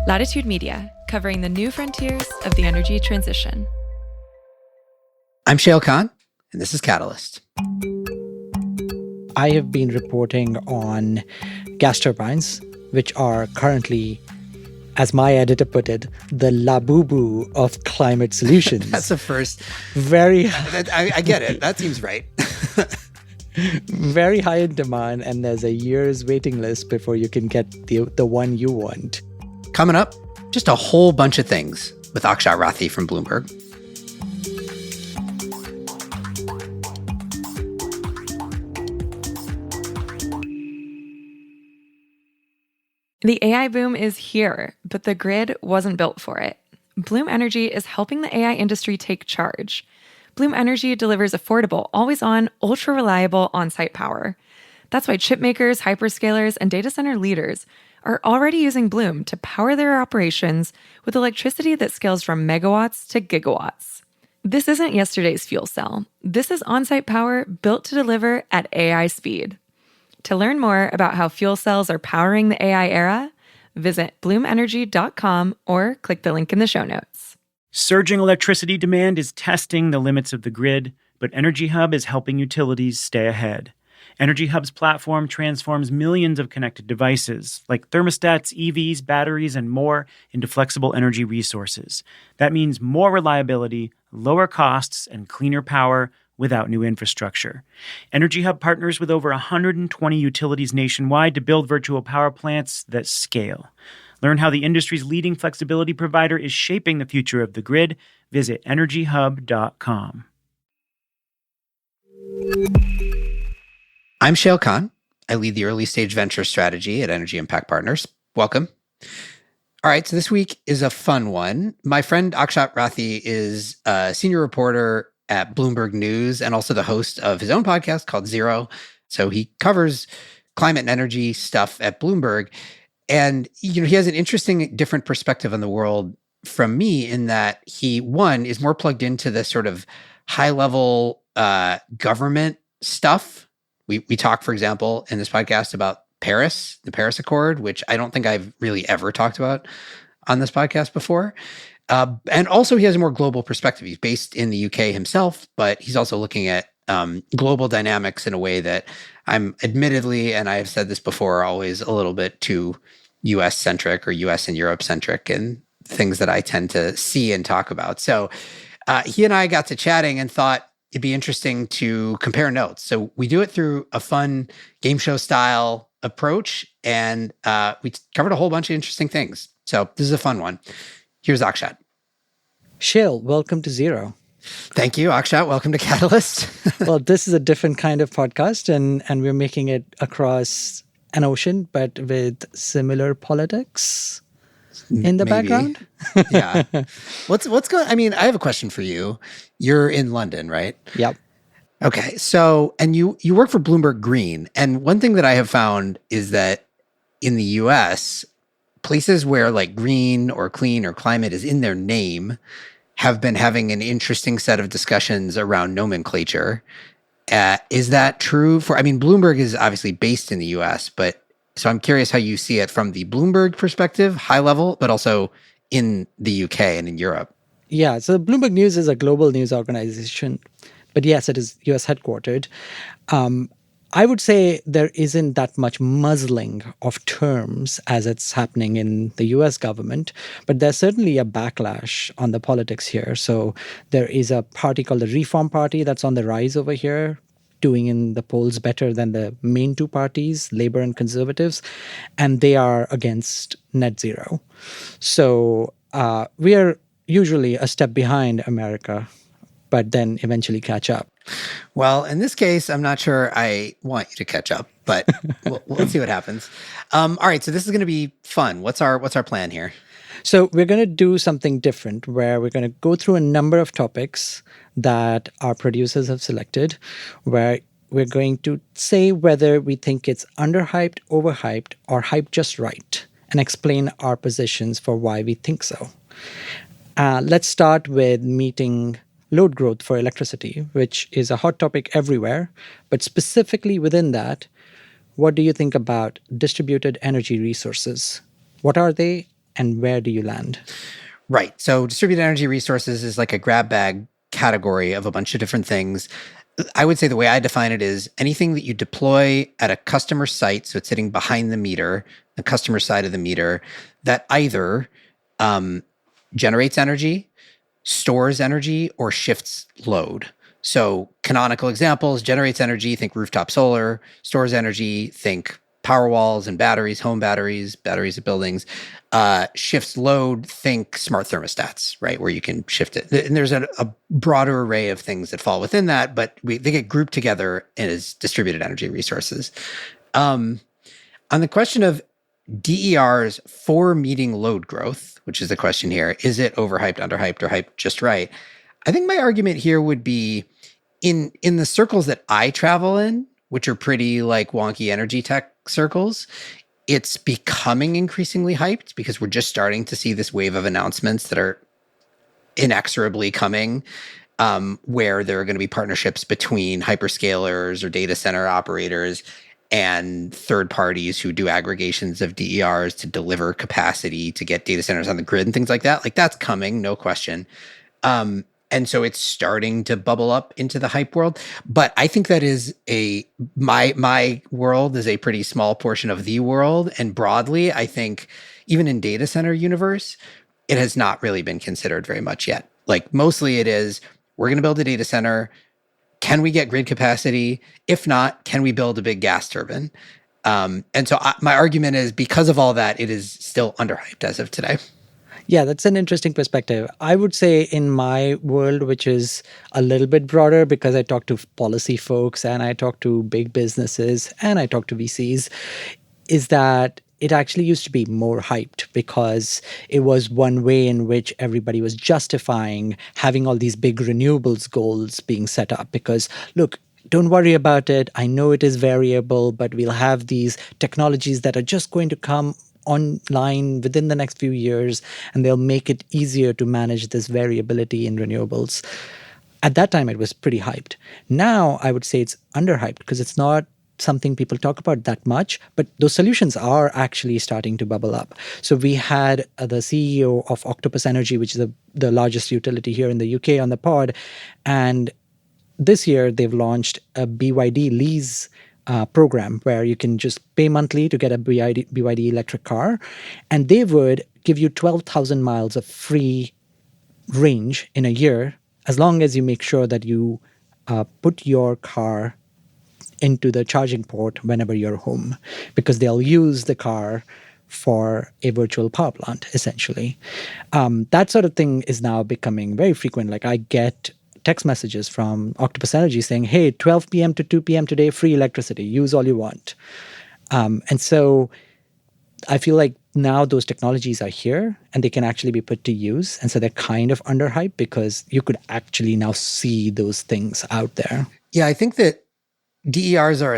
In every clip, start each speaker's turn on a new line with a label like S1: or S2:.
S1: Latitude Media, covering the new frontiers of the energy transition.
S2: I'm Shayle Kann, and this is Catalyst.
S3: I have been reporting on gas turbines, which are currently, as my editor put it, the labubu of climate solutions.
S2: That's the first.
S3: Very,
S2: I get it. That seems right.
S3: very high in demand, and there's a year's waiting list before you can get the one you want.
S2: Coming up, just a whole bunch of things with Akshat Rathi from Bloomberg.
S1: The AI boom is here, but the grid wasn't built for it. Bloom Energy is helping the AI industry take charge. Bloom Energy delivers affordable, always-on, ultra-reliable on-site power. That's why chip makers, hyperscalers, and data center leaders are already using Bloom to power their operations with electricity that scales from megawatts to gigawatts. This isn't yesterday's fuel cell. This is on-site power built to deliver at AI speed. To learn more about how fuel cells are powering the AI era, visit bloomenergy.com or click the link in the show notes.
S4: Surging electricity demand is testing the limits of the grid, but Energy Hub is helping utilities stay ahead. Energy Hub's platform transforms millions of connected devices, like thermostats, EVs, batteries, and more, into flexible energy resources. That means more reliability, lower costs, and cleaner power without new infrastructure. Energy Hub partners with over 120 utilities nationwide to build virtual power plants that scale. Learn how the industry's leading flexibility provider is shaping the future of the grid. Visit energyhub.com.
S2: I'm Shayle Kann. I lead the early stage venture strategy at Energy Impact Partners. Welcome. All right, so this week is a fun one. My friend Akshat Rathi is a senior reporter at Bloomberg News and also the host of his own podcast called Zero. So he covers climate and energy stuff at Bloomberg. And he has an interesting, different perspective on the world from me in that he, one, is more plugged into the sort of high-level government stuff. We talk, for example, in this podcast about Paris, the Paris Accord, which I don't think I've really ever talked about on this podcast before. And also he has a more global perspective. He's based in the UK himself, but he's also looking at global dynamics in a way that I'm admittedly, and I've said this before, always a little bit too US-centric or US and Europe-centric in things that I tend to see and talk about. So he and I got to chatting and thought it'd be interesting to compare notes. So we do it through a fun game show style approach, and we covered a whole bunch of interesting things. So this is a fun one. Here's Akshat.
S3: Shayle, welcome to Zero.
S2: Thank you, Akshat. Welcome to Catalyst.
S3: Well, this is a different kind of podcast, and we're making it across an ocean, but with similar politics in the background.
S2: Yeah. What's going? I mean, I have a question for you. You're in London, right?
S3: Yep.
S2: Okay. So, and you work for Bloomberg Green, and one thing that I have found is that in the US, places where like green or clean or climate is in their name have been having an interesting set of discussions around nomenclature. Is that true Bloomberg is obviously based in the US, but so I'm curious how you see it from the Bloomberg perspective, high level, but also in the UK and in Europe.
S3: Yeah, so Bloomberg News is a global news organization, but yes, it is US headquartered. I would say there isn't that much muzzling of terms as it's happening in the US government, but there's certainly a backlash on the politics here. So there is a party called the Reform Party that's on the rise over here, doing in the polls better than the main two parties, Labour and Conservatives, and they are against net zero. So we are usually a step behind America, but then eventually catch up.
S2: Well, in this case, I'm not sure I want you to catch up, but we'll see what happens. All right, so this is going to be fun. What's our plan here?
S3: So we're going to do something different where we're going to go through a number of topics that our producers have selected, where we're going to say whether we think it's underhyped, overhyped, or hyped just right, and explain our positions for why we think so. Let's start with meeting load growth for electricity, which is a hot topic everywhere. But specifically within that, what do you think about distributed energy resources? What are they and where do you land?
S2: Right. So distributed energy resources is like a grab bag category of a bunch of different things. I would say the way I define it is anything that you deploy at a customer site, so it's sitting behind the meter, the customer side of the meter, that either generates energy, stores energy, or shifts load. So canonical examples: generates energy, think rooftop solar; stores energy, think power walls and batteries, home batteries, batteries of buildings; shifts load, think smart thermostats, right, where you can shift it. And there's a broader array of things that fall within that, but they get grouped together as distributed energy resources. On the question of DERs for meeting load growth, which is the question here, is it overhyped, underhyped, or hyped just right? I think my argument here would be in the circles that I travel in, which are pretty like wonky energy tech circles, it's becoming increasingly hyped because we're just starting to see this wave of announcements that are inexorably coming, where there are going to be partnerships between hyperscalers or data center operators and third parties who do aggregations of DERs to deliver capacity to get data centers on the grid and things like that. Like, that's coming, no question. And so it's starting to bubble up into the hype world. But I think that is my world is a pretty small portion of the world. And broadly, I think even in data center universe, it has not really been considered very much yet. Like, mostly it is, we're going to build a data center. Can we get grid capacity? If not, can we build a big gas turbine? And so my argument is, because of all that, it is still underhyped as of today.
S3: Yeah, that's an interesting perspective. I would say in my world, which is a little bit broader because I talk to policy folks and I talk to big businesses and I talk to VCs, is that it actually used to be more hyped because it was one way in which everybody was justifying having all these big renewables goals being set up. Because, look, don't worry about it. I know it is variable, but we'll have these technologies that are just going to come online within the next few years, and they'll make it easier to manage this variability in renewables. At that time, it was pretty hyped. Now, I would say it's underhyped because it's not something people talk about that much, but those solutions are actually starting to bubble up. So we had the CEO of Octopus Energy, which is the largest utility here in the UK, on the pod. And this year, they've launched a BYD lease program where you can just pay monthly to get a BYD electric car. And they would give you 12,000 miles of free range in a year, as long as you make sure that you put your car into the charging port whenever you're home, because they'll use the car for a virtual power plant, essentially. That sort of thing is now becoming very frequent. Like, I get text messages from Octopus Energy saying, hey, 12 p.m. to 2 p.m. today, free electricity, use all you want. And so I feel like now those technologies are here and they can actually be put to use. And so they're kind of underhyped because you could actually now see those things out there.
S2: Yeah, I think that DERs are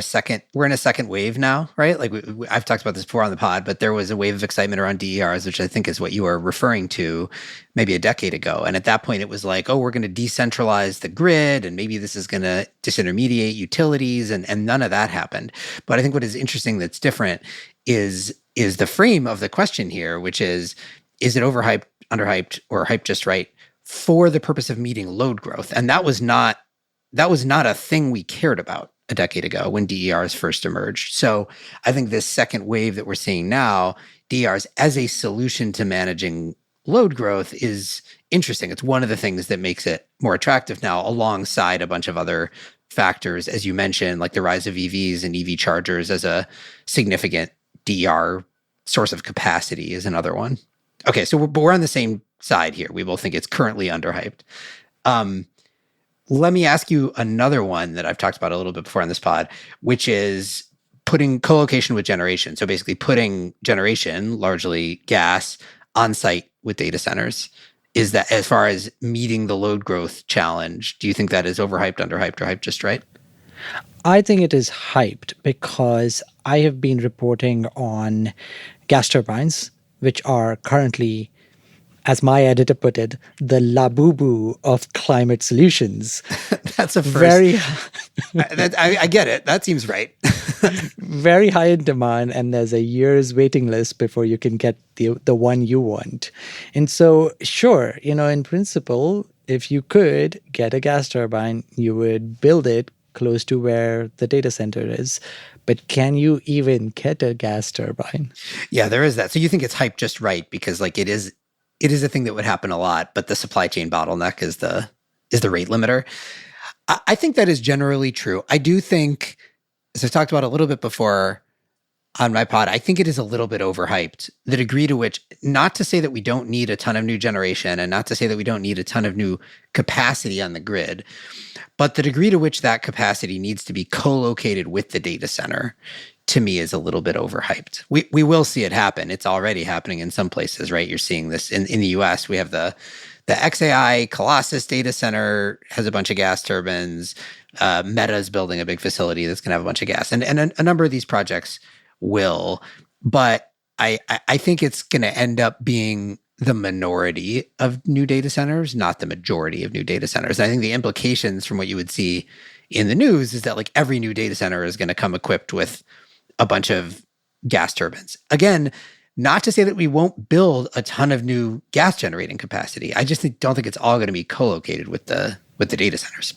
S2: we're in a second wave now, right? Like, I've talked about this before on the pod, but there was a wave of excitement around DERs, which I think is what you are referring to maybe a decade ago. And at that point, it was like, oh, we're going to decentralize the grid, and maybe this is going to disintermediate utilities, and none of that happened. But I think what is interesting that's different is the frame of the question here, which is it overhyped, underhyped, or hyped just right for the purpose of meeting load growth? And that was not a thing we cared about a decade ago when DERs first emerged. So I think this second wave that we're seeing now, DERs as a solution to managing load growth, is interesting. It's one of the things that makes it more attractive now, alongside a bunch of other factors, as you mentioned, like the rise of EVs and EV chargers as a significant DER source of capacity is another one. Okay, so we're on the same side here. We both think it's currently underhyped. Let me ask you another one that I've talked about a little bit before on this pod, which is putting co-location with generation. So basically putting generation, largely gas, on site with data centers. Is that, as far as meeting the load growth challenge, do you think that is overhyped, underhyped, or hyped just right?
S3: I think it is hyped because I have been reporting on gas turbines, which are currently as my editor put it, the labubu of climate solutions.
S2: That's a first.
S3: Very,
S2: I get it. That seems right.
S3: very high in demand, and there's a year's waiting list before you can get the one you want. And so, sure, in principle, if you could get a gas turbine, you would build it close to where the data center is. But can you even get a gas turbine?
S2: Yeah, there is that. So you think it's hyped just right because like it is a thing that would happen a lot, but the supply chain bottleneck is the rate limiter. I think that is generally true. I do think, as I've talked about a little bit before on my pod, I think it is a little bit overhyped. The degree to which, not to say that we don't need a ton of new generation and not to say that we don't need a ton of new capacity on the grid, but the degree to which that capacity needs to be co-located with the data center, to me, is a little bit overhyped. We will see it happen. It's already happening in some places, right? You're seeing this in the US. We have the XAI Colossus data center has a bunch of gas turbines. Meta is building a big facility that's going to have a bunch of gas. And a number of these projects will. But I think it's going to end up being the minority of new data centers, not the majority of new data centers. And I think the implications from what you would see in the news is that like every new data center is going to come equipped with a bunch of gas turbines. Again, not to say that we won't build a ton of new gas generating capacity. I just don't think it's all going to be co-located with the data centers.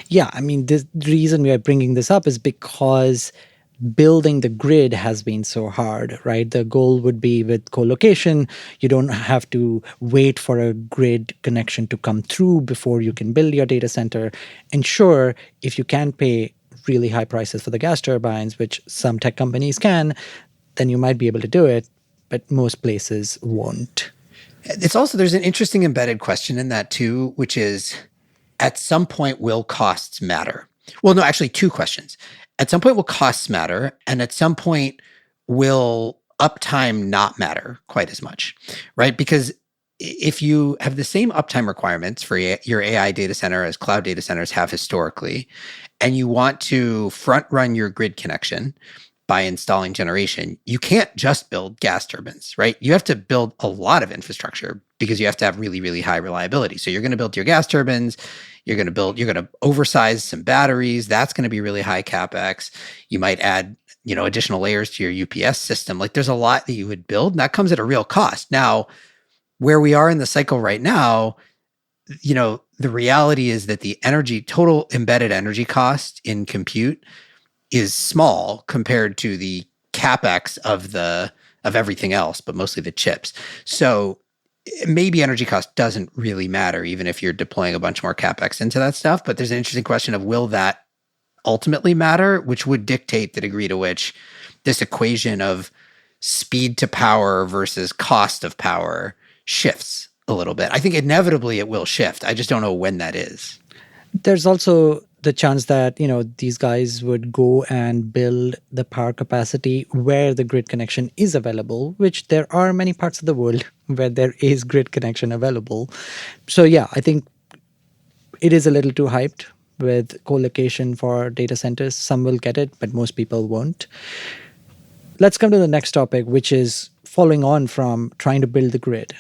S3: Yeah, I mean, the reason we are bringing this up is because building the grid has been so hard, right? The goal would be with co-location, you don't have to wait for a grid connection to come through before you can build your data center. And sure, if you can pay really high prices for the gas turbines, which some tech companies can, then you might be able to do it, but most places won't.
S2: It's also, there's an interesting embedded question in that too, which is, at some point, will costs matter? Well, no, actually, two questions. At some point, will costs matter? And at some point, will uptime not matter quite as much, right? Because if you have the same uptime requirements for your AI data center as cloud data centers have historically, and you want to front run your grid connection by installing generation, you can't just build gas turbines, right? You have to build a lot of infrastructure because you have to have really, really high reliability. So you're going to build your gas turbines, you're going to oversize some batteries. That's going to be really high CapEx. You might add, additional layers to your UPS system. Like there's a lot that you would build, and that comes at a real cost. Now, where we are in the cycle right now, the reality is that the total embedded energy cost in compute is small compared to the CapEx of everything else, but mostly the chips. So maybe energy cost doesn't really matter, even if you're deploying a bunch more CapEx into that stuff. But there's an interesting question of, will that ultimately matter, which would dictate the degree to which this equation of speed to power versus cost of power shifts a little bit. I think inevitably it will shift. I just don't know when that is.
S3: There's also the chance that, these guys would go and build the power capacity where the grid connection is available, which there are many parts of the world where there is grid connection available. So yeah, I think it is a little too hyped with co-location for data centers. Some will get it, but most people won't. Let's come to the next topic, which is following on from trying to build the grid.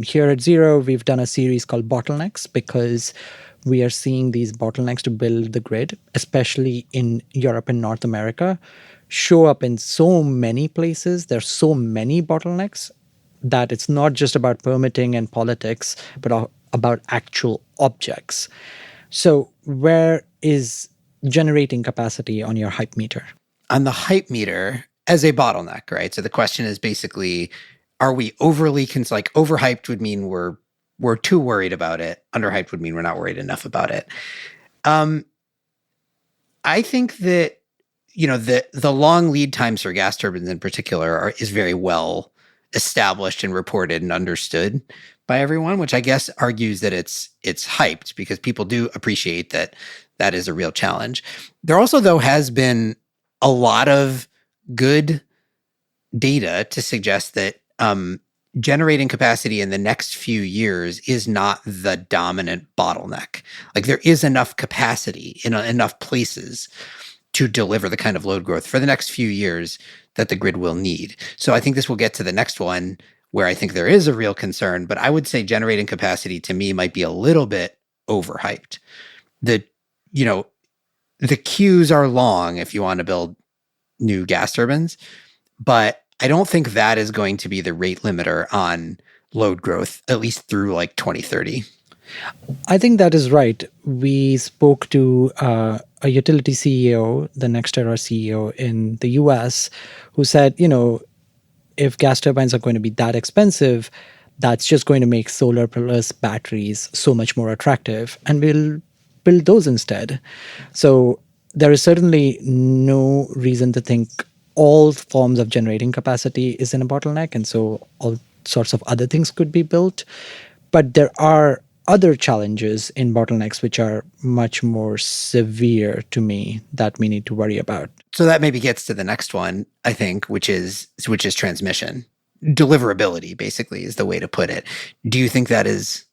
S3: Here at Zero, we've done a series called Bottlenecks because we are seeing these bottlenecks to build the grid, especially in Europe and North America, show up in so many places. There's so many bottlenecks that it's not just about permitting and politics, but about actual objects. So where is generating capacity on your hype meter?
S2: On the hype meter as a bottleneck, right? So the question is basically, are we overhyped would mean we're too worried about it. Underhyped would mean we're not worried enough about it. I think that, the long lead times for gas turbines in particular is very well established and reported and understood by everyone, which I guess argues that it's hyped because people do appreciate that is a real challenge. There also, though, has been a lot of good data to suggest that generating capacity in the next few years is not the dominant bottleneck. Like there is enough capacity in enough places to deliver the kind of load growth for the next few years that the grid will need. So I think this will get to the next one, where I think there is a real concern. But I would say generating capacity to me might be a little bit overhyped. The queues are long if you want to build new gas turbines, but I don't think that is going to be the rate limiter on load growth, at least through like 2030.
S3: I think that is right. We spoke to a utility CEO, the NextEra CEO in the US, who said, if gas turbines are going to be that expensive, that's just going to make solar plus batteries so much more attractive, and we'll build those instead. So there is certainly no reason to think all forms of generating capacity is in a bottleneck, and so all sorts of other things could be built. But there are other challenges in bottlenecks which are much more severe to me that we need to worry about.
S2: So that maybe gets to the next one, I think, which is transmission. Deliverability, basically, is the way to put it. Do you think that is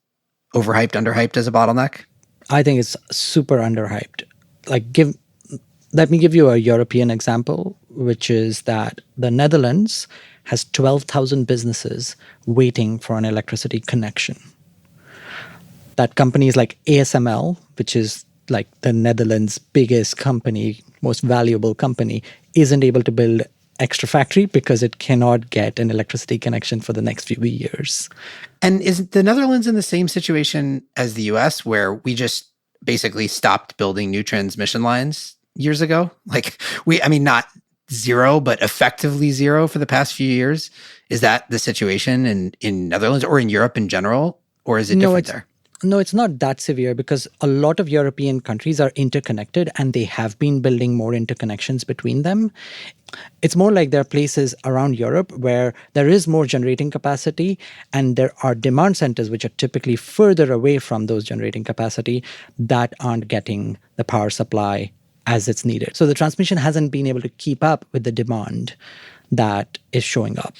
S2: overhyped, underhyped as a bottleneck?
S3: I think it's super underhyped. Let me give you a European example, which is that the Netherlands has 12,000 businesses waiting for an electricity connection. That companies like ASML, which is like the Netherlands' biggest company, most valuable company, isn't able to build extra factory because it cannot get an electricity connection for the next few years.
S2: And is the Netherlands in the same situation as the US, where we just basically stopped building new transmission lines years ago? Not zero, but effectively zero for the past few years. Is that the situation in Netherlands or in Europe in general? Or is it different there?
S3: No, it's not that severe because a lot of European countries are interconnected and they have been building more interconnections between them. It's more like there are places around Europe where there is more generating capacity and there are demand centers which are typically further away from those generating capacity that aren't getting the power supply as it's needed. So the transmission hasn't been able to keep up with the demand that is showing up.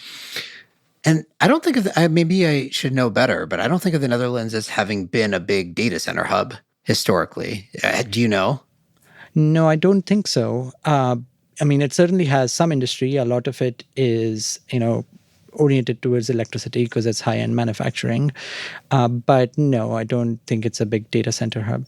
S2: And I don't think maybe I should know better, but I don't think of the Netherlands as having been a big data center hub historically. Do you know?
S3: No, I don't think so. It certainly has some industry. A lot of it is, oriented towards electricity because it's high-end manufacturing. But no, I don't think it's a big data center hub.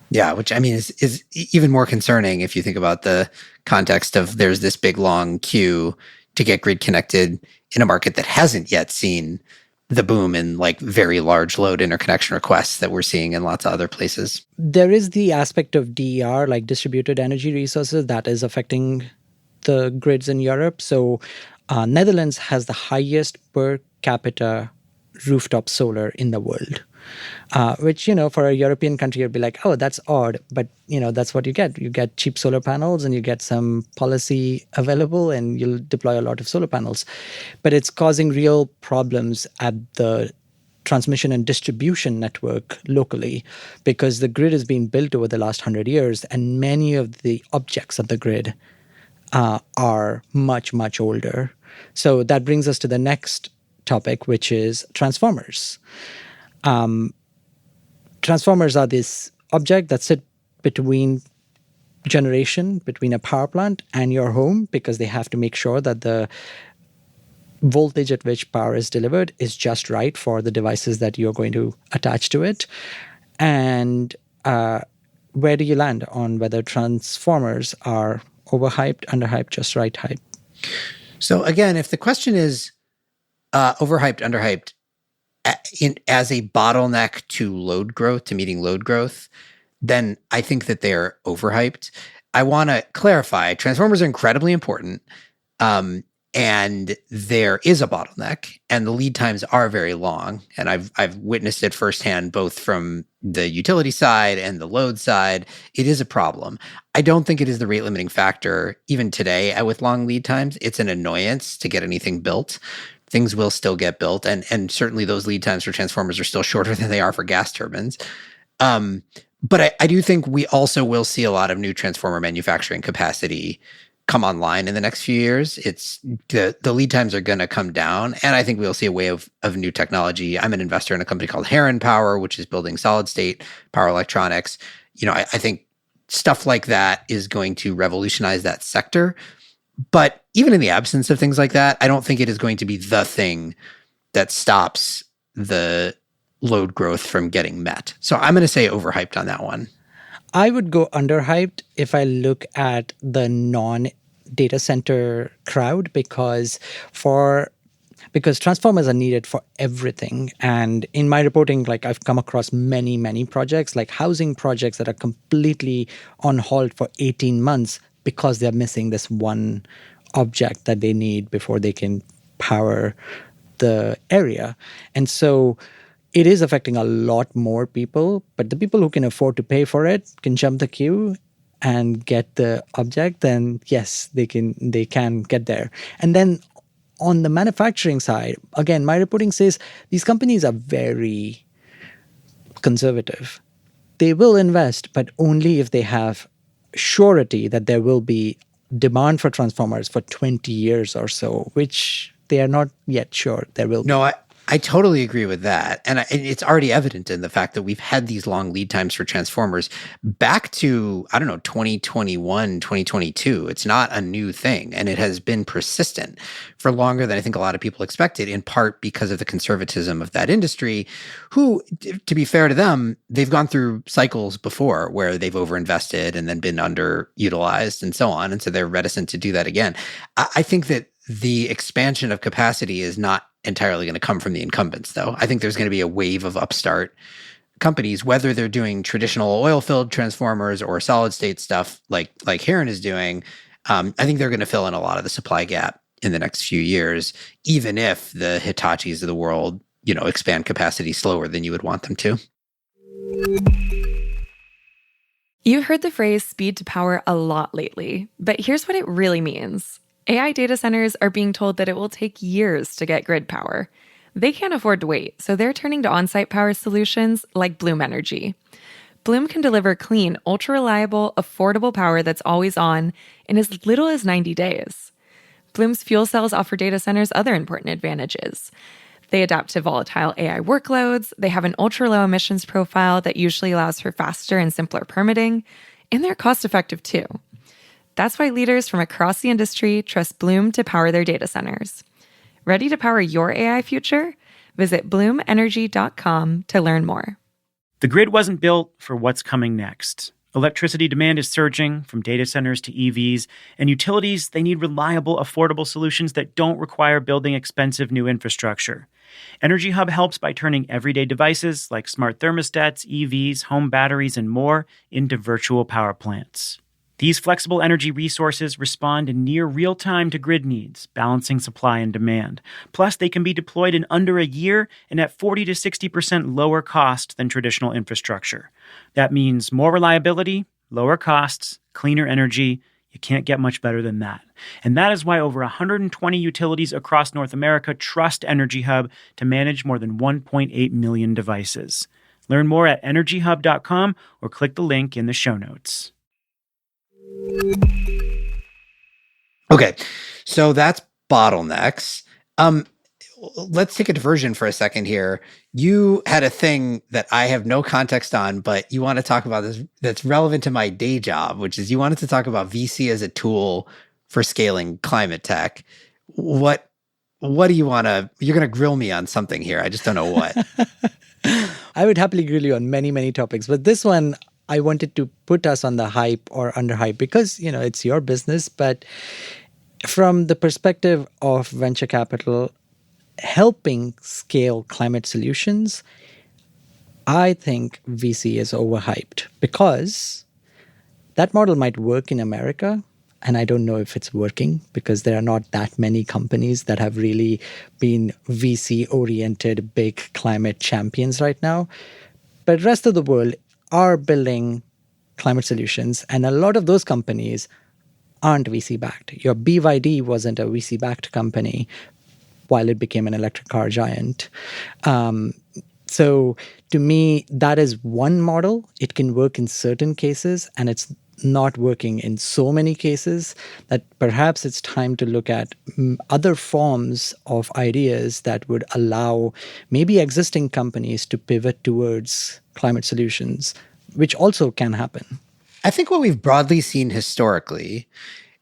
S2: Yeah, which is even more concerning if you think about the context of there's this big long queue to get grid connected in a market that hasn't yet seen the boom in like very large load interconnection requests that we're seeing in lots of other places.
S3: There is the aspect of DER, like distributed energy resources, that is affecting the grids in Europe. So Netherlands has the highest per capita rooftop solar in the world. Which, for a European country, you'd be like, oh, that's odd. But, that's what you get. You get cheap solar panels and you get some policy available and you'll deploy a lot of solar panels. But it's causing real problems at the transmission and distribution network locally because the grid has been built over the last 100 years and many of the objects of the grid are much, much older. So that brings us to the next topic, which is transformers. Transformers are this object that sit between a power plant and your home because they have to make sure that the voltage at which power is delivered is just right for the devices that you're going to attach to it. And where do you land on whether transformers are overhyped, underhyped, just right hype?
S2: So again, if the question is overhyped, underhyped, as a bottleneck to load growth, to meeting load growth, then I think that they're overhyped. I want to clarify, transformers are incredibly important, and there is a bottleneck, and the lead times are very long, and I've witnessed it firsthand, both from the utility side and the load side. It is a problem. I don't think it is the rate limiting factor, even today with long lead times. It's an annoyance to get anything built. Things will still get built, and certainly those lead times for transformers are still shorter than they are for gas turbines. But I do think we also will see a lot of new transformer manufacturing capacity come online in the next few years. It's the lead times are going to come down, and I think we'll see a wave of new technology. I'm an investor in a company called Heron Power, which is building solid state power electronics. I think stuff like that is going to revolutionize that sector. But even in the absence of things like that, I don't think it is going to be the thing that stops the load growth from getting met. So I'm going to say overhyped on that one.
S3: I would go underhyped if I look at the non-data center crowd because transformers are needed for everything. And in my reporting, like I've come across many, many projects, like housing projects that are completely on hold for 18 months because they're missing this one object that they need before they can power the area. And so it is affecting a lot more people, but the people who can afford to pay for it can jump the queue and get the object, then yes, they can get there. And then on the manufacturing side, again, my reporting says these companies are very conservative. They will invest, but only if they have surety that there will be demand for transformers for 20 years or so, which they are not yet sure there will be.
S2: No, I totally agree with that. And it's already evident in the fact that we've had these long lead times for transformers back to, 2021, 2022. It's not a new thing. And it has been persistent for longer than I think a lot of people expected, in part because of the conservatism of that industry, who, to be fair to them, they've gone through cycles before where they've overinvested and then been underutilized and so on. And so they're reticent to do that again. I think that the expansion of capacity is not entirely going to come from the incumbents, though. I think there's going to be a wave of upstart companies, whether they're doing traditional oil-filled transformers or solid-state stuff like Heron is doing. I think they're going to fill in a lot of the supply gap in the next few years, even if the Hitachis of the world, expand capacity slower than you would want them to.
S1: You've heard the phrase speed to power a lot lately, but here's what it really means. AI data centers are being told that it will take years to get grid power. They can't afford to wait, so they're turning to on-site power solutions like Bloom Energy. Bloom can deliver clean, ultra-reliable, affordable power that's always on in as little as 90 days. Bloom's fuel cells offer data centers other important advantages. They adapt to volatile AI workloads, they have an ultra-low emissions profile that usually allows for faster and simpler permitting, and they're cost-effective too. That's why leaders from across the industry trust Bloom to power their data centers. Ready to power your AI future? Visit bloomenergy.com to learn more.
S4: The grid wasn't built for what's coming next. Electricity demand is surging from data centers to EVs, and utilities, they need reliable, affordable solutions that don't require building expensive new infrastructure. Energy Hub helps by turning everyday devices like smart thermostats, EVs, home batteries, and more into virtual power plants. These flexible energy resources respond in near real time to grid needs, balancing supply and demand. Plus, they can be deployed in under a year and at 40 to 60% lower cost than traditional infrastructure. That means more reliability, lower costs, cleaner energy. You can't get much better than that. And that is why over 120 utilities across North America trust Energy Hub to manage more than 1.8 million devices. Learn more at energyhub.com or click the link in the show notes.
S2: Okay, so that's bottlenecks. Let's take a diversion for a second here. You had a thing that I have no context on, but you want to talk about this that's relevant to my day job, which is you wanted to talk about VC as a tool for scaling climate tech. What do you want to, you're going to grill me on something here. I just don't know what.
S3: I would happily grill you on many, many topics, but this one, I wanted to put us on the hype or underhype because, it's your business. But from the perspective of venture capital, helping scale climate solutions, I think VC is overhyped because that model might work in America. And I don't know if it's working because there are not that many companies that have really been VC-oriented big climate champions right now. But rest of the world are building climate solutions, and a lot of those companies aren't VC-backed. Your BYD wasn't a VC-backed company while it became an electric car giant. So to me, that is one model. It can work in certain cases, and it's not working in so many cases that perhaps it's time to look at other forms of ideas that would allow maybe existing companies to pivot towards climate solutions, which also can happen.
S2: I think what we've broadly seen historically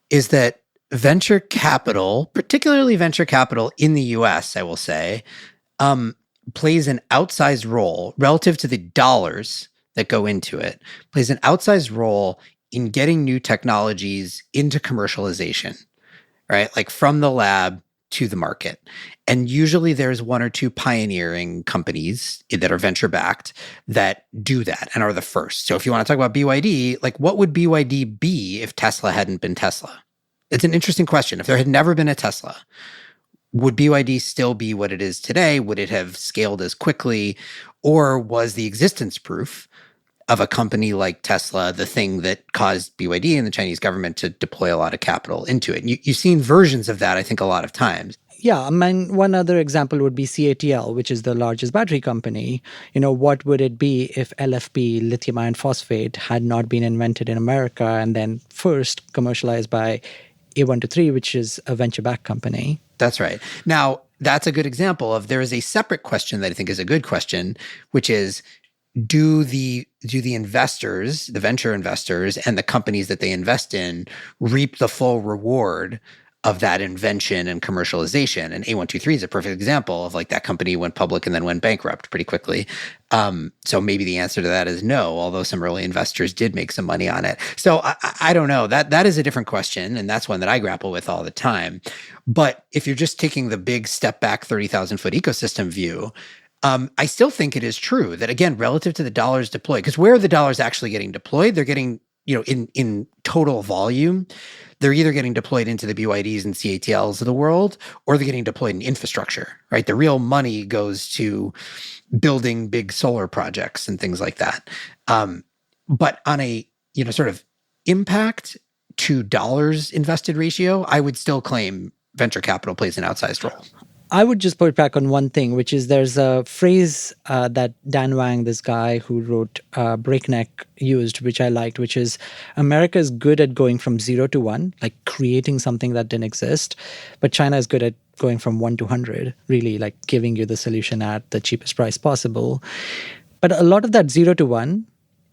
S2: is that venture capital, particularly venture capital in the US, I will say, plays an outsized role relative to the dollars that go into it, plays an outsized role in getting new technologies into commercialization, right? Like from the lab to the market. And usually there's one or two pioneering companies that are venture backed that do that and are the first. So if you want to talk about BYD, like what would BYD be if Tesla hadn't been Tesla? It's an interesting question. If there had never been a Tesla, would BYD still be what it is today? Would it have scaled as quickly? Or was the existence proof of a company like Tesla the thing that caused BYD and the Chinese government to deploy a lot of capital into it? You've seen versions of that, I think, a lot of times.
S3: Yeah, I mean, one other example would be CATL, which is the largest battery company. What would it be if LFP, lithium iron phosphate, had not been invented in America and then first commercialized by A123, which is a venture-backed company?
S2: That's right. Now, that's a good example of there is a separate question that I think is a good question, which is, do the investors, the venture investors and the companies that they invest in reap the full reward of that invention and commercialization? And A123 is a perfect example of like that company went public and then went bankrupt pretty quickly. So maybe the answer to that is no, although some early investors did make some money on it. So I don't know. That is a different question, and that's one that I grapple with all the time. But if you're just taking the big step back 30,000-foot ecosystem view, I still think it is true that, again, relative to the dollars deployed, because where are the dollars actually getting deployed? They're getting, in total volume, they're either getting deployed into the BYDs and CATLs of the world, or they're getting deployed in infrastructure, right? The real money goes to building big solar projects and things like that. But on a, sort of impact to dollars invested ratio, I would still claim venture capital plays an outsized role.
S3: I would just put back on one thing, which is there's a phrase that Dan Wang, this guy who wrote Breakneck, used, which I liked, which is America is good at going from 0 to 1, like creating something that didn't exist. But China is good at going from 1 to 100, really like giving you the solution at the cheapest price possible. But a lot of that 0 to 1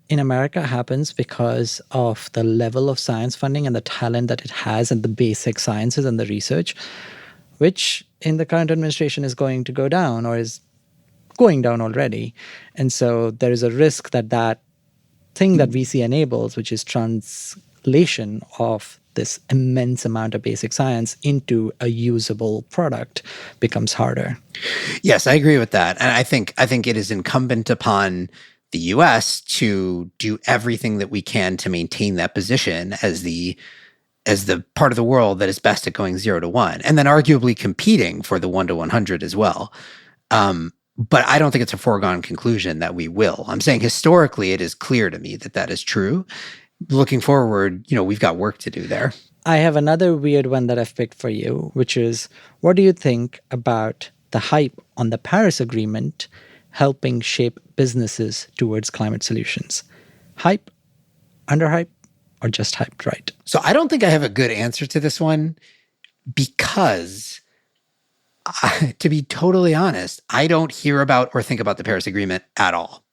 S3: in America happens because of the level of science funding and the talent that it has and the basic sciences and the research, which in the current administration is going to go down or is going down already. And so there is a risk that thing that VC enables, which is translation of this immense amount of basic science into a usable product, becomes harder.
S2: Yes, I agree with that. And I think it is incumbent upon the US to do everything that we can to maintain that position as the part of the world that is best at going 0 to 1, and then arguably competing for the 1 to 100 as well. But I don't think it's a foregone conclusion that we will. I'm saying historically, it is clear to me that is true. Looking forward, we've got work to do there.
S3: I have another weird one that I've picked for you, which is, what do you think about the hype on the Paris Agreement helping shape businesses towards climate solutions? Hype, underhype, or just hyped right?
S2: So I don't think I have a good answer to this one because, to be totally honest, I don't hear about or think about the Paris Agreement at all.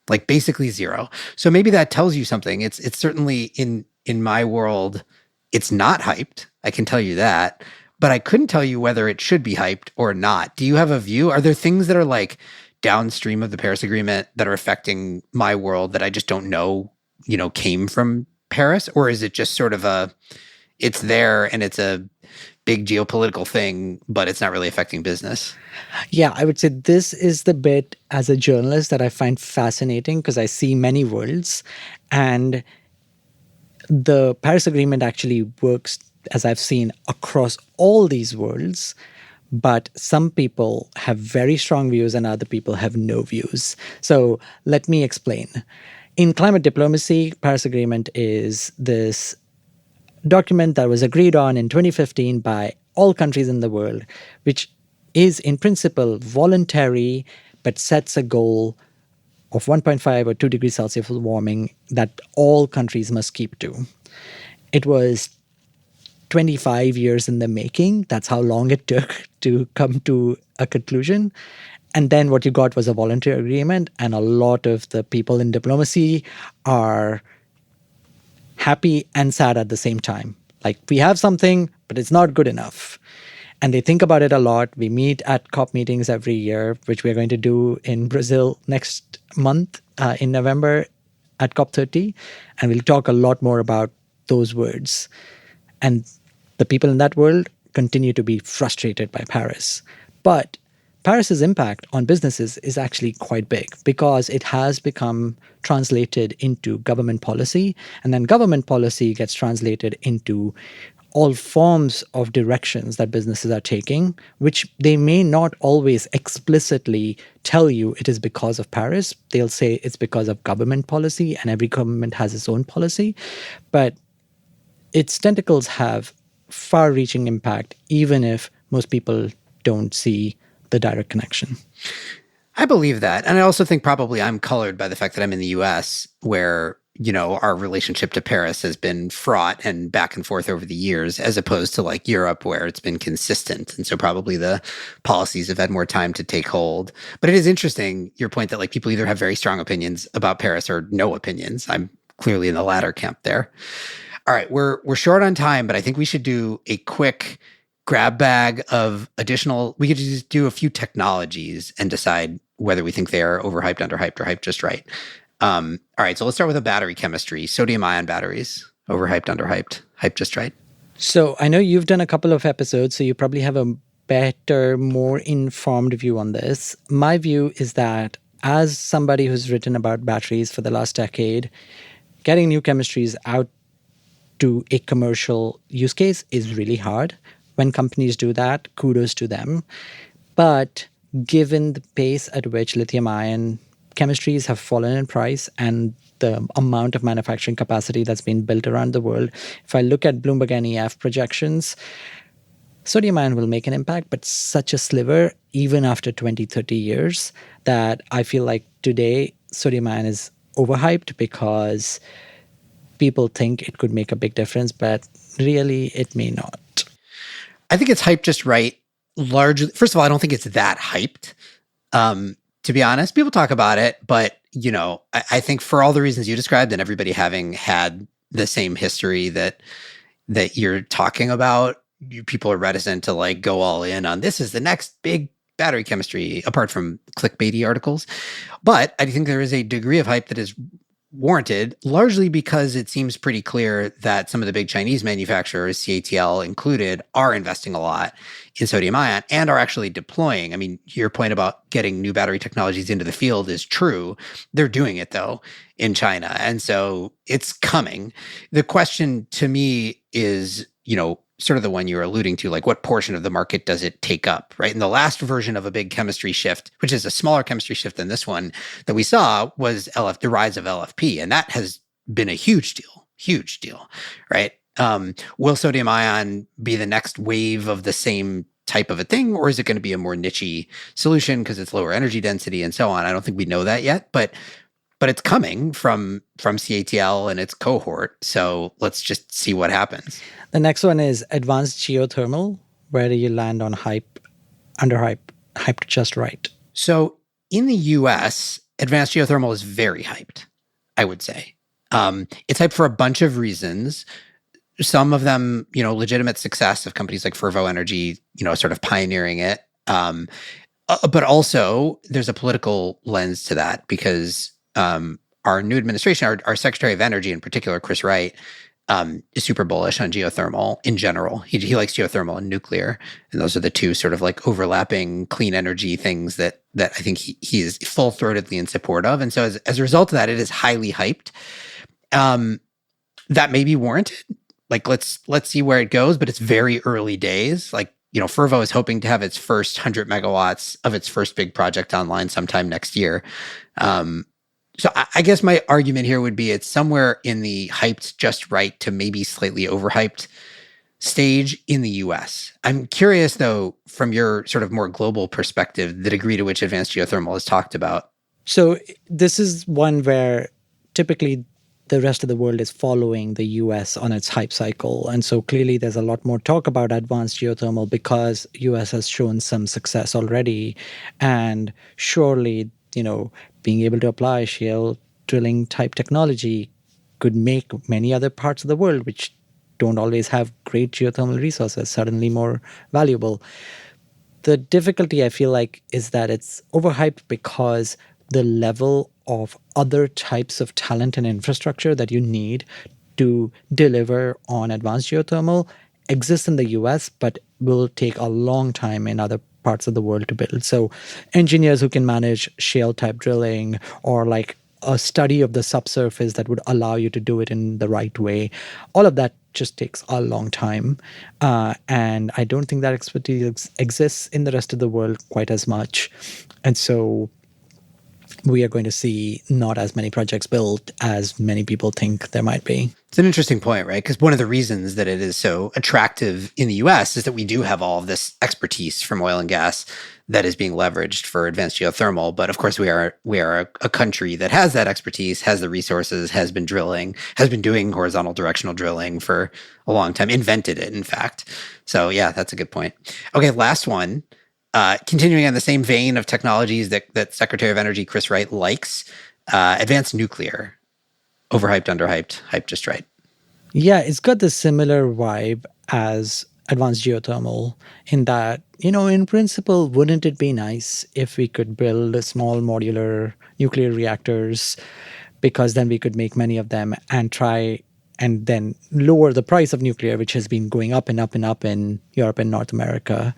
S2: Like basically zero. So maybe that tells you something. It's certainly in my world, it's not hyped. I can tell you that. But I couldn't tell you whether it should be hyped or not. Do you have a view? Are there things that are like downstream of the Paris Agreement that are affecting my world that I just don't know, came from Paris? Or is it just sort of it's there and it's a big geopolitical thing, but it's not really affecting business?
S3: Yeah, I would say this is the bit as a journalist that I find fascinating because I see many worlds, and the Paris Agreement actually works, as I've seen, across all these worlds. But some people have very strong views and other people have no views. So let me explain. In climate diplomacy, Paris Agreement is this document that was agreed on in 2015 by all countries in the world, which is in principle voluntary, but sets a goal of 1.5 or 2 degrees Celsius warming that all countries must keep to. It was 25 years in the making. That's how long it took to come to a conclusion. And then what you got was a voluntary agreement, and a lot of the people in diplomacy are happy and sad at the same time. Like, we have something, but it's not good enough. And they think about it a lot. We meet at COP meetings every year, which we're going to do in Brazil next month in November at COP30. And we'll talk a lot more about those words. And the people in that world continue to be frustrated by Paris. But Paris's impact on businesses is actually quite big because it has become translated into government policy, and then government policy gets translated into all forms of directions that businesses are taking, which they may not always explicitly tell you it is because of Paris. They'll say it's because of government policy, and every government has its own policy. But its tentacles have far-reaching impact, even if most people don't see the direct connection.
S2: I believe that. And I also think probably I'm colored by the fact that I'm in the US, where, our relationship to Paris has been fraught and back and forth over the years, as opposed to like Europe, where it's been consistent. And so probably the policies have had more time to take hold. But it is interesting, your point that like people either have very strong opinions about Paris or no opinions. I'm clearly in the latter camp there. All right, we're short on time, but I think we should do a quick grab bag of additional. We could just do a few technologies and decide whether we think they are overhyped, underhyped, or hyped just right. All right, so let's start with a battery chemistry. Sodium-ion batteries, overhyped, underhyped, hyped just right.
S3: So I know you've done a couple of episodes, so you probably have a better, more informed view on this. My view is that as somebody who's written about batteries for the last decade, getting new chemistries out to a commercial use case is really hard. When companies do that, kudos to them. But given the pace at which lithium-ion chemistries have fallen in price and the amount of manufacturing capacity that's been built around the world, if I look at Bloomberg NEF projections, sodium-ion will make an impact, but such a sliver, even after 20, 30 years, that I feel like today sodium-ion is overhyped because people think it could make a big difference, but really it may not.
S2: I think it's hyped just right. Largely, first of all, I don't think it's that hyped. To be honest, people talk about it, but I think for all the reasons you described, and everybody having had the same history that you're talking about, people are reticent to like go all in on this is the next big battery chemistry, apart from clickbaity articles. But I think there is a degree of hype that is warranted, largely because it seems pretty clear that some of the big Chinese manufacturers, CATL included, are investing a lot in sodium ion and are actually deploying. I mean, your point about getting new battery technologies into the field is true. They're doing it, though, in China. And so it's coming. The question to me is, sort of the one you were alluding to, like what portion of the market does it take up, right? And the last version of a big chemistry shift, which is a smaller chemistry shift than this one that we saw, was the rise of LFP. And that has been a huge deal, right? Will sodium ion be the next wave of the same type of a thing, or is it going to be a more niche-y solution because it's lower energy density and so on? I don't think we know that yet, but it's coming from CATL and its cohort. So let's just see what happens.
S3: The next one is advanced geothermal. Where do you land on hype, underhype, hyped just right?
S2: So in the US, advanced geothermal is very hyped, I would say. It's hyped for a bunch of reasons. Some of them, legitimate success of companies like Fervo Energy, sort of pioneering it. But also there's a political lens to that because our new administration, our Secretary of Energy in particular, Chris Wright, is super bullish on geothermal in general. He likes geothermal and nuclear, and those are the two sort of like overlapping clean energy things that I think he is full-throatedly in support of. And so as a result of that, it is highly hyped. That may be warranted. Like let's see where it goes, but it's very early days. Like Fervo is hoping to have its first 100 megawatts of its first big project online sometime next year. So I guess my argument here would be it's somewhere in the hyped just right to maybe slightly overhyped stage in the US. I'm curious, though, from your sort of more global perspective, the degree to which advanced geothermal is talked about.
S3: So this is one where typically the rest of the world is following the US on its hype cycle. And so clearly there's a lot more talk about advanced geothermal because US has shown some success already. And surely, being able to apply shale drilling type technology could make many other parts of the world, which don't always have great geothermal resources, suddenly more valuable. The difficulty I feel like is that it's overhyped because the level of other types of talent and infrastructure that you need to deliver on advanced geothermal exists in the US, but will take a long time in other parts of the world to build. So engineers who can manage shale type drilling, or like a study of the subsurface that would allow you to do it in the right way, all of that just takes a long time. And I don't think that expertise exists in the rest of the world quite as much. And so we are going to see not as many projects built as many people think there might be.
S2: It's an interesting point, right? Because one of the reasons that it is so attractive in the US is that we do have all of this expertise from oil and gas that is being leveraged for advanced geothermal. But of course, we are a country that has that expertise, has the resources, has been drilling, has been doing horizontal directional drilling for a long time, invented it, in fact. So yeah, that's a good point. Okay, last one. Continuing on the same vein of technologies that Secretary of Energy Chris Wright likes, advanced nuclear. Overhyped, underhyped, hyped just right.
S3: Yeah, it's got the similar vibe as advanced geothermal in that, in principle, wouldn't it be nice if we could build small modular nuclear reactors, because then we could make many of them and try and then lower the price of nuclear, which has been going up and up and up in Europe and North America.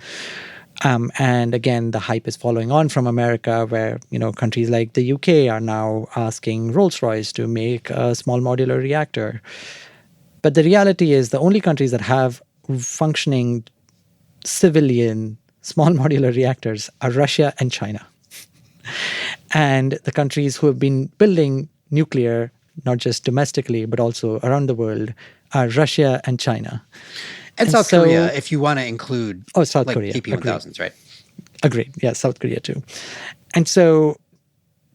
S3: And again, the hype is following on from America, where countries like the UK are now asking Rolls-Royce to make a small modular reactor. But the reality is the only countries that have functioning civilian small modular reactors are Russia and China. And the countries who have been building nuclear, not just domestically, but also around the world, are Russia and China.
S2: And South Korea, if you want to include
S3: South Korea.
S2: AP1000s, right?
S3: Agreed. Yeah, South Korea too. And so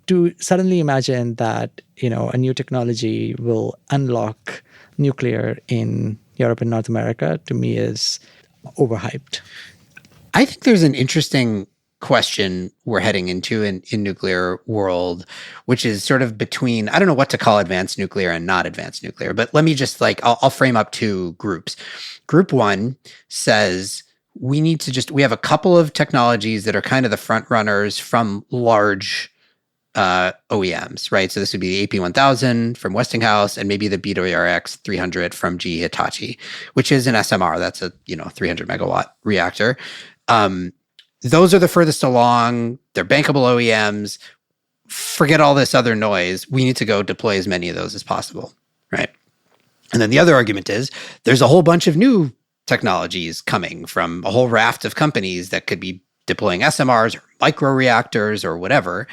S3: to suddenly imagine that, a new technology will unlock nuclear in Europe and North America, to me is overhyped.
S2: I think there's an interesting question we're heading into in nuclear world, which is sort of between, I don't know what to call advanced nuclear and not advanced nuclear, but let me just I'll frame up two groups. Group one says we have a couple of technologies that are kind of the front runners from large OEMs, right? So this would be the AP1000 from Westinghouse and maybe the BWRX 300 from GE Hitachi, which is an SMR. That's a 300 megawatt reactor. Those are the furthest along. They're bankable OEMs. Forget all this other noise. We need to go deploy as many of those as possible, right? And then the other argument is there's a whole bunch of new technologies coming from a whole raft of companies that could be deploying SMRs or microreactors or whatever.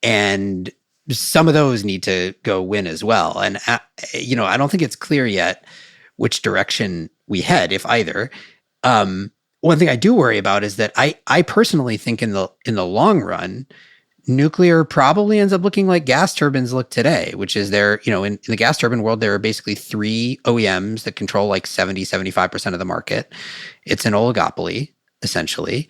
S2: And some of those need to go win as well. And, I don't think it's clear yet which direction we head, if either. One thing I do worry about is that I personally think in the long run, nuclear probably ends up looking like gas turbines look today, which is in the gas turbine world, there are basically three OEMs that control like 70-75% of the market. It's an oligopoly, essentially.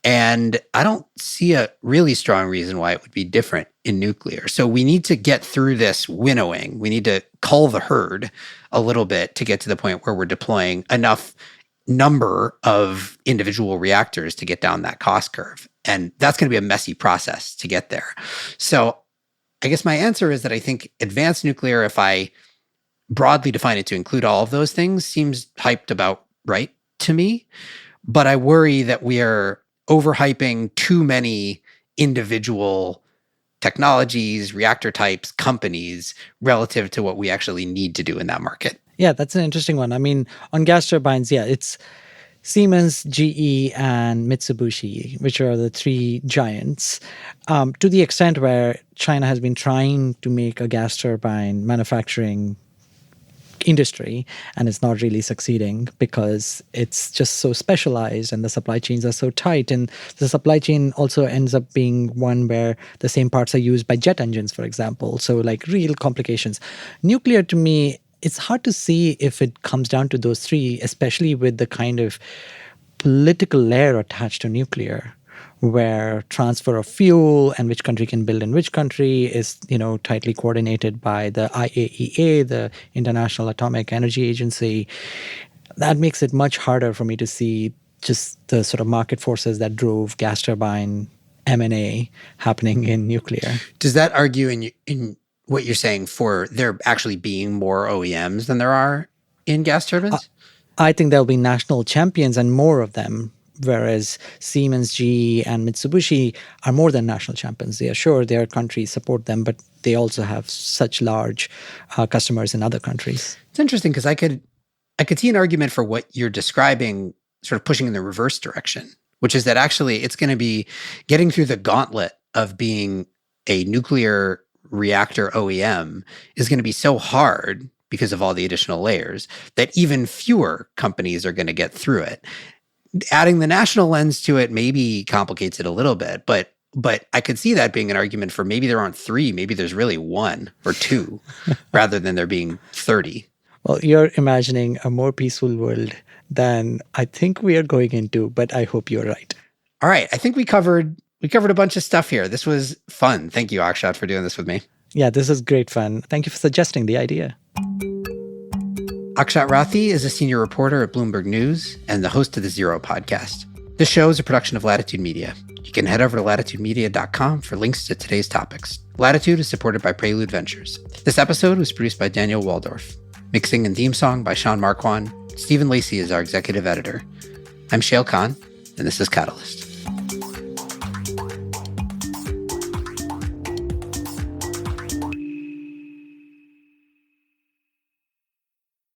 S2: And I don't see a really strong reason why it would be different in nuclear. So we need to get through this winnowing. We need to cull the herd a little bit to get to the point where we're deploying enough number of individual reactors to get down that cost curve. And that's going to be a messy process to get there. So I guess my answer is that I think advanced nuclear, if I broadly define it to include all of those things, seems hyped about right to me. But I worry that we are overhyping too many individual technologies, reactor types, companies relative to what we actually need to do in that market.
S3: Yeah, that's an interesting one. I mean, on gas turbines, it's Siemens, GE, and Mitsubishi, which are the three giants, to the extent where China has been trying to make a gas turbine manufacturing industry, and it's not really succeeding because it's just so specialized and the supply chains are so tight. And the supply chain also ends up being one where the same parts are used by jet engines, for example. So like real complications. Nuclear, to me, it's hard to see if it comes down to those three, especially with the kind of political layer attached to nuclear. where transfer of fuel and which country can build in which country is, tightly coordinated by the IAEA, the International Atomic Energy Agency. That makes it much harder for me to see just the sort of market forces that drove gas turbine M&A happening in nuclear.
S2: Does that argue in what you're saying for there actually being more OEMs than there are in gas turbines?
S3: I think there'll be national champions and more of them, whereas Siemens, GE, and Mitsubishi are more than national champions. They are sure their countries support them, but they also have such large customers in other countries.
S2: It's interesting because I could see an argument for what you're describing sort of pushing in the reverse direction, which is that actually it's going to be getting through the gauntlet of being a nuclear reactor OEM is going to be so hard because of all the additional layers that even fewer companies are going to get through it. Adding the national lens to it maybe complicates it a little bit, but I could see that being an argument for maybe there aren't three, maybe there's really one or two rather than there being 30.
S3: Well, you're imagining a more peaceful world than I think we are going into, but I hope you're right.
S2: All right. I think we covered a bunch of stuff here. This was fun. Thank you, Akshat, for doing this with me.
S3: Yeah, this is great fun. Thank you for suggesting the idea.
S2: Akshat Rathi is a senior reporter at Bloomberg News and the host of the Zero podcast. This show is a production of Latitude Media. You can head over to latitudemedia.com for links to today's topics. Latitude is supported by Prelude Ventures. This episode was produced by Daniel Woldorff. Mixing and theme song by Sean Marquand. Stephen Lacey is our executive editor. I'm Shayle Kann, and this is Catalyst.